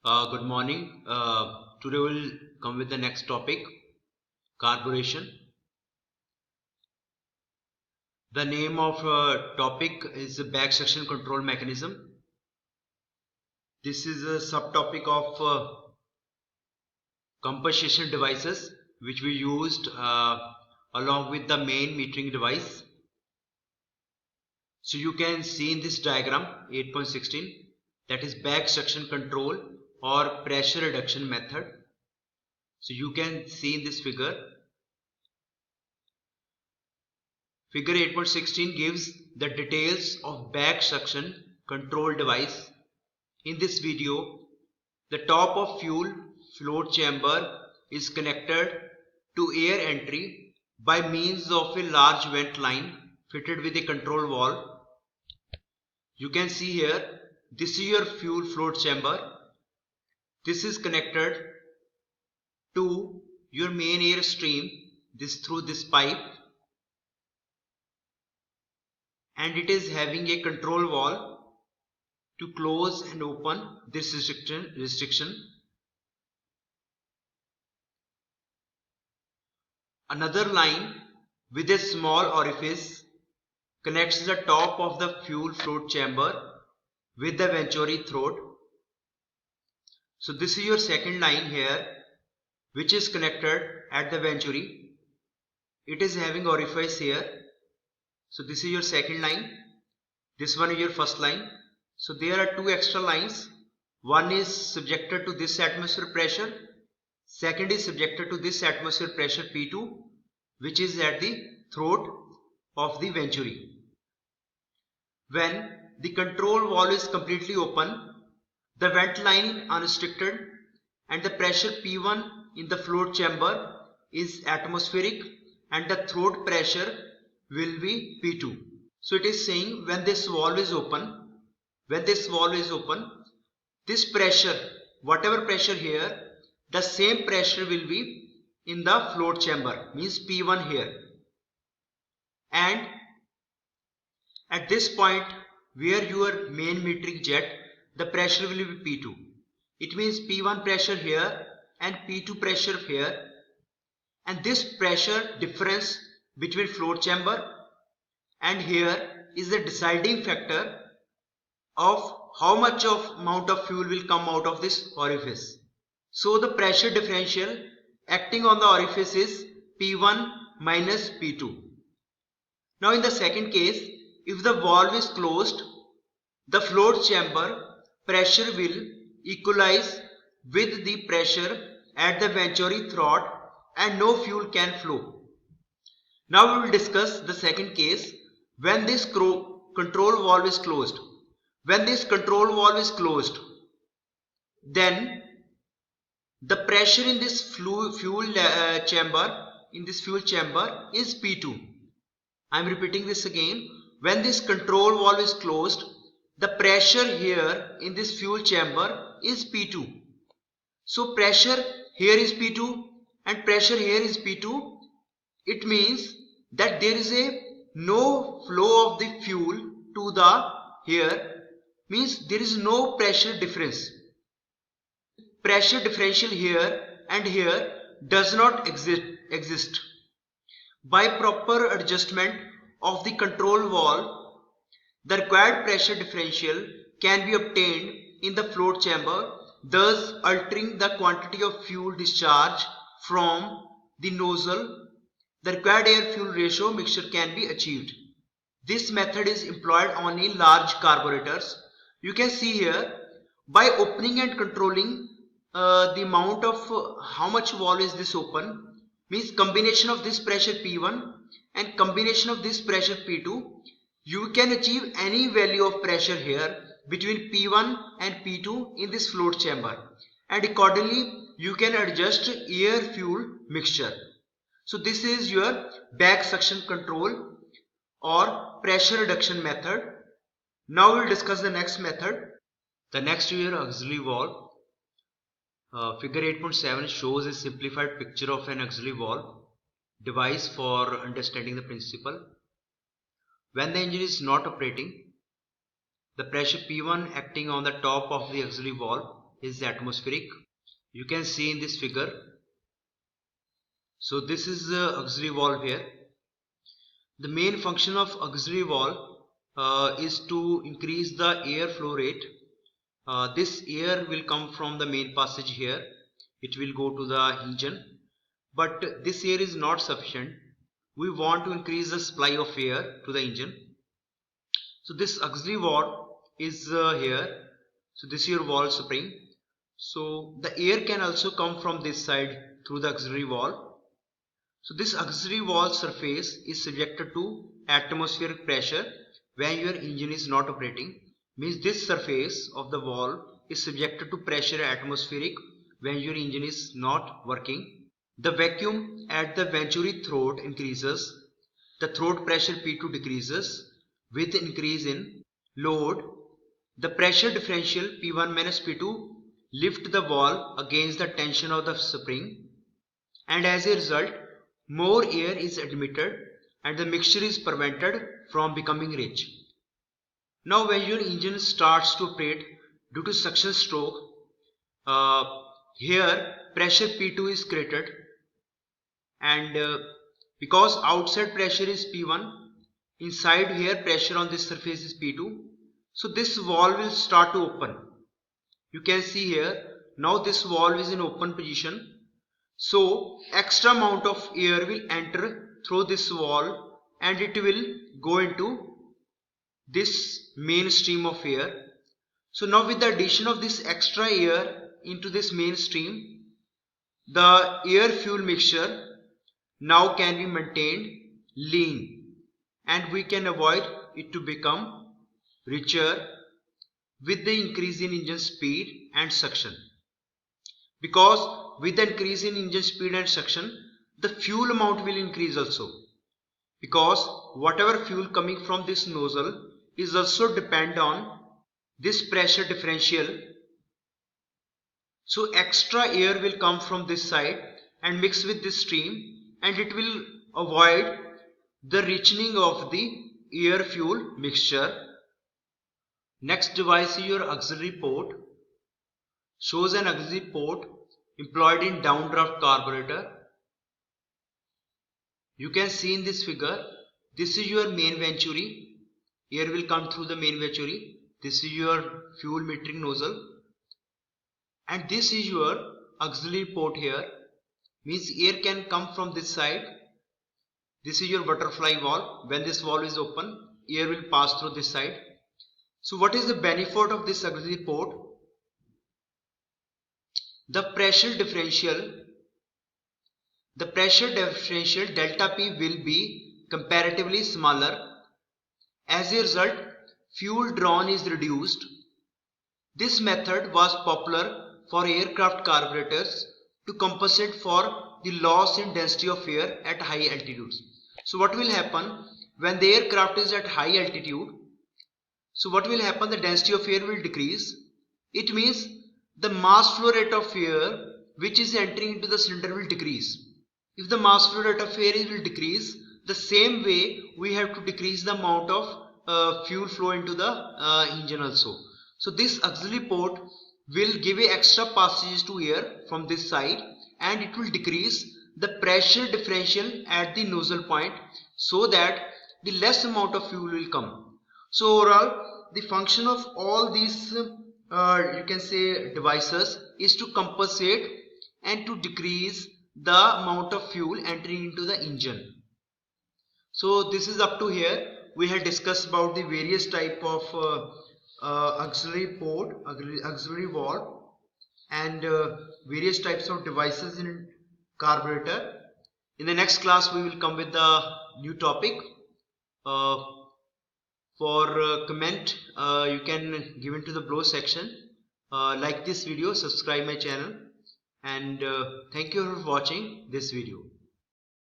Good morning. Today we'll come with the next topic, carburation. The name of topic is the back suction control mechanism. This is a subtopic of compensation devices which we used along with the main metering device. So you can see in this diagram 8.16 that is back suction control or pressure reduction method. So you can see in this figure. Figure 8.16 gives the details of back suction control device. In this video, the top of fuel float chamber is connected to air entry by means of a large vent line fitted with a control valve. You can see here, this is your fuel float chamber. This is connected to your main air stream through this pipe, and it is having a control valve to close and open this restriction. Another line with a small orifice connects the top of the fuel float chamber with the venturi throat. So this is your second line here, which is connected at the venturi. It is having orifice here. So this is your second line. This one is your first line. So there are two extra lines. One is subjected to this atmosphere pressure. Second is subjected to this atmosphere pressure P2, which is at the throat of the venturi. When the control valve is completely open, the vent line unrestricted, and the pressure P1 in the float chamber is atmospheric, and the throat pressure will be P2. So it is saying when this valve is open, this pressure, whatever pressure here, the same pressure will be in the float chamber, means P1 here. And at this point where your main metering jet, the pressure will be P2. It means P1 pressure here and P2 pressure here. And this pressure difference between float chamber and here is the deciding factor of how much of amount of fuel will come out of this orifice. So the pressure differential acting on the orifice is P1 minus P2. Now in the second case, if the valve is closed, the float chamber pressure will equalize with the pressure at the venturi throat and no fuel can flow. Now we will discuss the second case when this control valve is closed. When this control valve is closed, then the pressure in this fuel chamber is P2. I am repeating this again. When this control valve is closed, the pressure here in this fuel chamber is P2. So pressure here is P2 and pressure here is P2. It means that there is no flow of the fuel to the here, means there is no pressure difference. Pressure differential here and here does not exist. By proper adjustment of the control valve, the required pressure differential can be obtained in the float chamber, thus altering the quantity of fuel discharge from the nozzle. The required air-fuel ratio mixture can be achieved. This method is employed on in large carburetors. You can see here, by opening and controlling the amount of how much valve is this open, means combination of this pressure P1 and combination of this pressure P2, you can achieve any value of pressure here between P1 and P2 in this float chamber, and accordingly you can adjust air fuel mixture. So this is your back suction control or pressure reduction method. Now we will discuss the next method. The next is your auxiliary valve. Figure 8.7 shows a simplified picture of an auxiliary valve device for understanding the principle. When the engine is not operating, the pressure P1 acting on the top of the auxiliary valve is atmospheric. You can see in this figure. So this is the auxiliary valve here. The main function of auxiliary valve is to increase the air flow rate. This air will come from the main passage here. It will go to the engine, but this air is not sufficient. We want to increase the supply of air to the engine. So this auxiliary valve is here. So this is your valve spring. So the air can also come from this side through the auxiliary valve. So this auxiliary valve surface is subjected to atmospheric pressure when your engine is not operating. Means this surface of the valve is subjected to pressure atmospheric when your engine is not working. The vacuum at the venturi throat increases. The throat pressure P2 decreases with increase in load. The pressure differential P1 minus P2 lift the valve against the tension of the spring, and as a result more air is admitted and the mixture is prevented from becoming rich. Now when your engine starts to operate due to suction stroke, here pressure P2 is created, and because outside pressure is P1, inside here pressure on this surface is P2, so this valve will start to open. You can see here, now this valve is in open position. So extra amount of air will enter through this valve and it will go into this main stream of air. So now with the addition of this extra air into this main stream, the air fuel mixture now can be maintained lean and we can avoid it to become richer with the increase in engine speed and suction. Because with the increase in engine speed and suction, the fuel amount will increase also, because whatever fuel coming from this nozzle is also depend on this pressure differential. So extra air will come from this side and mix with this stream, and it will avoid the richening of the air fuel mixture. Next device is your auxiliary port. Shows an auxiliary port employed in downdraft carburetor. You can see in this figure, this is your main venturi. Air will come through the main venturi. This is your fuel metering nozzle, and this is your auxiliary port here. Means air can come from this side. This is your butterfly valve. When this valve is open, air will pass through this side. So what is the benefit of this auxiliary port? The pressure differential delta P will be comparatively smaller. As a result, fuel drawn is reduced. This method was popular for aircraft carburetors to compensate for the loss in density of air at high altitudes. So what will happen when the aircraft is at high altitude? So what will happen? The density of air will decrease. It means the mass flow rate of air which is entering into the cylinder will decrease. If the mass flow rate of air will decrease, the same way we have to decrease the amount of fuel flow into the engine also. So this auxiliary port will give a extra passages to air from this side, and it will decrease the pressure differential at the nozzle point, so that the less amount of fuel will come. So overall, the function of all these you can say devices is to compensate and to decrease the amount of fuel entering into the engine. So this is up to here. We have discussed about the various type of auxiliary port, auxiliary valve, and various types of devices in carburetor. In the next class we will come with the new topic. For comment, you can give into the below section. Like this video, subscribe my channel, and thank you for watching this video.